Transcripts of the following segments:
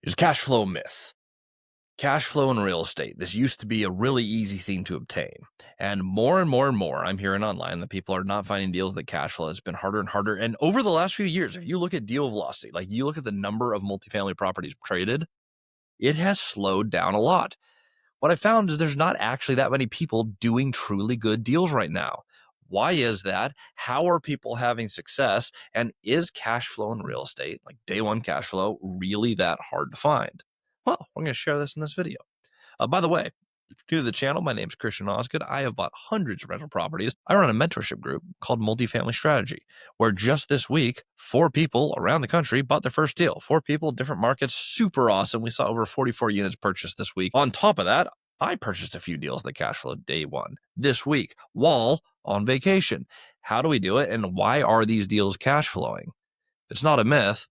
Is cash flow a myth? Cash flow in real estate. This used to be a really easy thing to obtain. And more, I'm hearing online that people are not finding deals that cash flow. It's been harder and harder. And over the last few years, if you look at deal velocity, like you look at the number of multifamily properties traded, it has slowed down a lot. What I found is there's not actually that many people doing truly good deals right now. Why is that? How are people having success? And is cash flow in real estate, like day one cash flow, really that hard to find? Well, we're going to share this in this video. By the way, if you're new to the channel, my name is Christian Osgood. I have bought hundreds of rental properties. I run a mentorship group called Multifamily Strategy, where just this week, 4 people around the country bought their first deal. 4 people, different markets, super awesome. We saw over 44 units purchased this week. On top of that, I purchased a few deals that cash flow day one this week while on vacation. How do we do it? And why are these deals cash flowing? It's not a myth.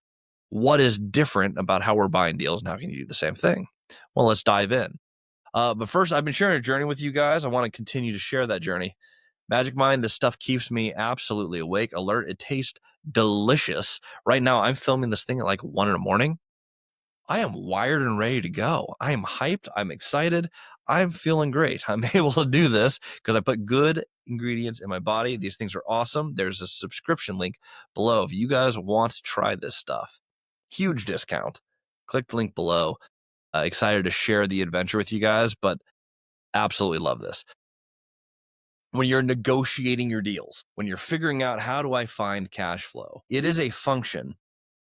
What is different about how we're buying deals and how can you do the same thing? Well, let's dive in. But first, I've been sharing a journey with you guys. I want to continue to share that journey. Magic Mind, this stuff keeps me absolutely awake, alert. It tastes delicious. Right now, I'm filming this thing at like 1 in the morning. I am wired and ready to go. I am hyped. I'm excited. I'm feeling great. I'm able to do this because I put good ingredients in my body. These things are awesome. There's a subscription link below if you guys want to try this stuff. Huge discount. Click the link below. Excited to share the adventure with you guys, but absolutely love this. When you're negotiating your deals, when you're figuring out how do I find cash flow, it is a function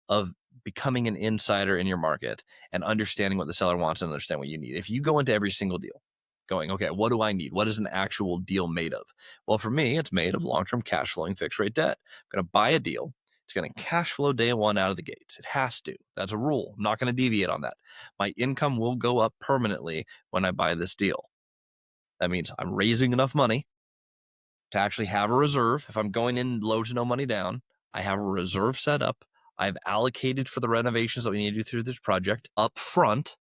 of becoming an insider in your market and understanding what the seller wants and understand what you need. If you go into every single deal going, okay, what do I need? What is an actual deal made of? Well, for me, it's made of long-term cash flowing fixed rate debt. I'm going to buy a deal. It's going to cash flow day one out of the gates. It has to. That's a rule. I'm not going to deviate on that. My income will go up permanently when I buy this deal. That means I'm raising enough money to actually have a reserve. If I'm going in low to no money down, I have a reserve set up. I've allocated for the renovations that we need to do through this project up front,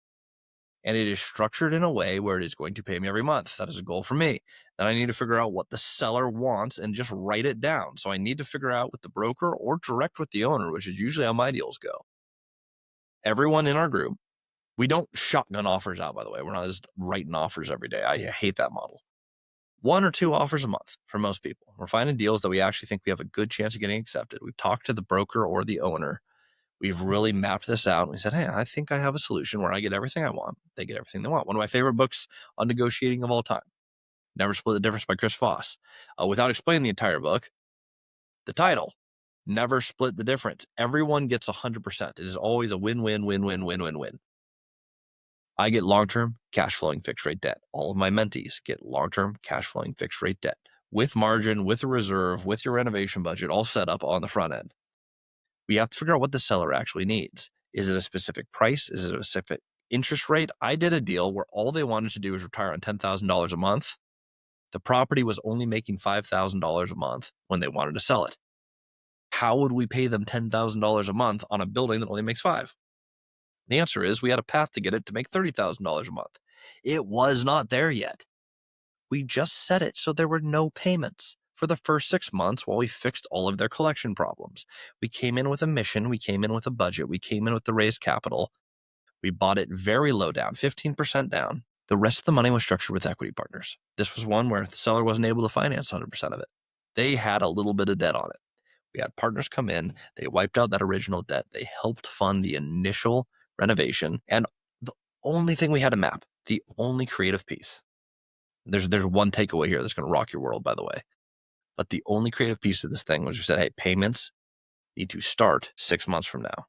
and it is structured in a way where it is going to pay me every month. That is a goal for me. Then I need to figure out what the seller wants and just write it down. So I need to figure out with the broker or direct with the owner, which is usually how my deals go. Everyone in our group, we don't shotgun offers out, by the way. We're not just writing offers every day. I hate that model. 1 or 2 offers a month for most people. We're finding deals that we actually think we have a good chance of getting accepted. We've talked to the broker or the owner. We've really mapped this out. We said, hey, I think I have a solution where I get everything I want. They get everything they want. One of my favorite books on negotiating of all time, Never Split the Difference by Chris Voss. Without explaining the entire book, the title, Never Split the Difference. Everyone gets 100%. It is always a win-win, win-win, win-win-win. I get long-term cash flowing fixed rate debt. All of my mentees get long-term cash flowing fixed rate debt with margin, with a reserve, with your renovation budget all set up on the front end. We have to figure out what the seller actually needs. Is it a specific price? Is it a specific interest rate? I did a deal where all they wanted to do was retire on $10,000 a month. The property was only making $5,000 a month when they wanted to sell it. How would we pay them $10,000 a month on a building that only makes $5,000? The answer is we had a path to get it to make $30,000 a month. It was not there yet. We just set it so there were no payments for the first 6 months while we fixed all of their collection problems. We came in with a mission. We came in with a budget. We came in with the raised capital. We bought it very low down, 15% down. The rest of the money was structured with equity partners. This was one where the seller wasn't able to finance 100% of it. They had a little bit of debt on it. We had partners come in. They wiped out that original debt. They helped fund the initial renovation. And the only thing we had to map, the only creative piece, there's one takeaway here that's going to rock your world, by the way. But the only creative piece of this thing was we said, hey, payments need to start 6 months from now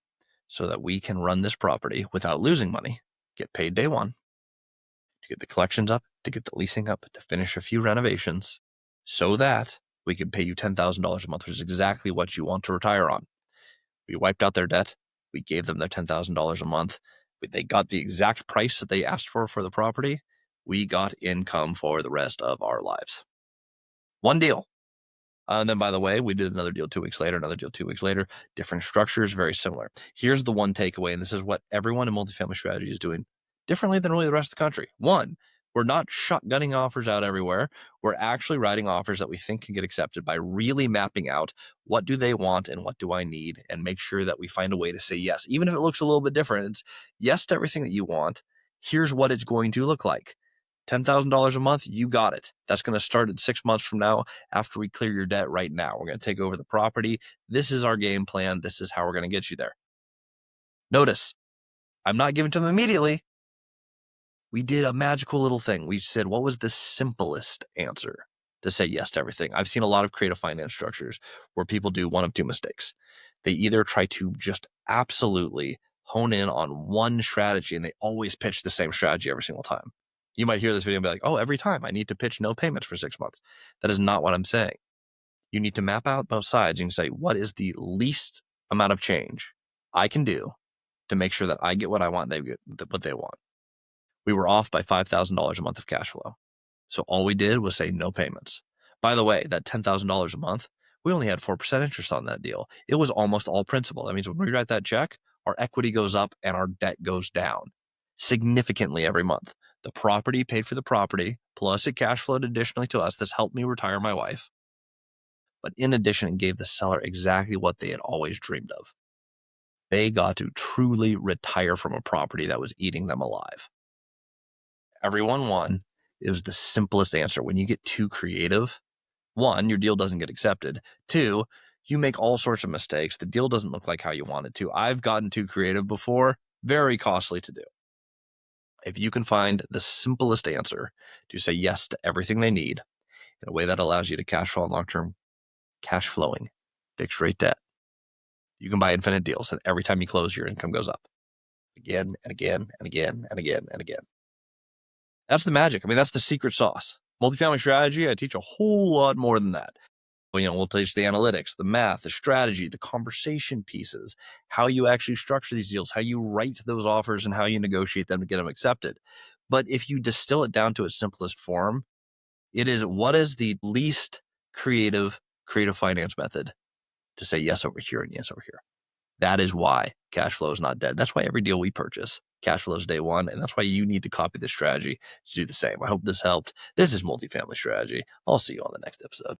so that we can run this property without losing money, get paid day one, to get the collections up, to get the leasing up, to finish a few renovations so that we can pay you $10,000 a month, which is exactly what you want to retire on. We wiped out their debt. We gave them their $10,000 a month. They got the exact price that they asked for the property. We got income for the rest of our lives. One deal. And then, by the way, we did another deal 2 weeks later, another deal 2 weeks later, different structures, very similar. Here's the one takeaway, and this is what everyone in multifamily strategy is doing differently than really the rest of the country. One, We're not shotgunning offers out everywhere. We're actually writing offers that we think can get accepted by really mapping out what do they want and what do I need, and make sure that we find a way to say yes. Even if it looks a little bit different, it's yes to everything that you want. Here's what it's going to look like. $10,000 a month, you got it. That's going to start at 6 months from now after we clear your debt right now. We're going to take over the property. This is our game plan. This is how we're going to get you there. Notice, I'm not giving to them immediately. We did a magical little thing. We said, what was the simplest answer to say yes to everything? I've seen a lot of creative finance structures where people do one of two mistakes. They either try to just absolutely hone in on one strategy, and they always pitch the same strategy every single time. You might hear this video and be like, oh, every time I need to pitch no payments for 6 months. That is not what I'm saying. You need to map out both sides. You can say, what is the least amount of change I can do to make sure that I get what I want, they get what they want. We were off by $5,000 a month of cash flow. So all we did was say no payments. By the way, that $10,000 a month, we only had 4% interest on that deal. It was almost all principal. That means when we write that check, our equity goes up and our debt goes down significantly every month. The property paid for the property, plus it cash flowed additionally to us. This helped me retire my wife. But in addition, it gave the seller exactly what they had always dreamed of. They got to truly retire from a property that was eating them alive. Everyone won. It was the simplest answer. When you get too creative, one, your deal doesn't get accepted. Two, you make all sorts of mistakes. The deal doesn't look like how you want it to. I've gotten too creative before. Very costly to do. If you can find the simplest answer to say yes to everything they need in a way that allows you to cash flow on long-term cash flowing fixed rate debt, you can buy infinite deals, and every time you close, your income goes up again and again and again and again and again. That's the magic. I mean, that's the secret sauce. Multifamily strategy, I teach a whole lot more than that. We'll teach the analytics, the math, the strategy, the conversation pieces, how you actually structure these deals, how you write those offers, and how you negotiate them to get them accepted. But if you distill it down to its simplest form, it is, what is the least creative finance method to say yes over here and yes over here? That is why cash flow is not dead. That's why every deal we purchase, cash flow is day one. And that's why you need to copy this strategy to do the same. I hope this helped. This is Multifamily Strategy. I'll see you on the next episode.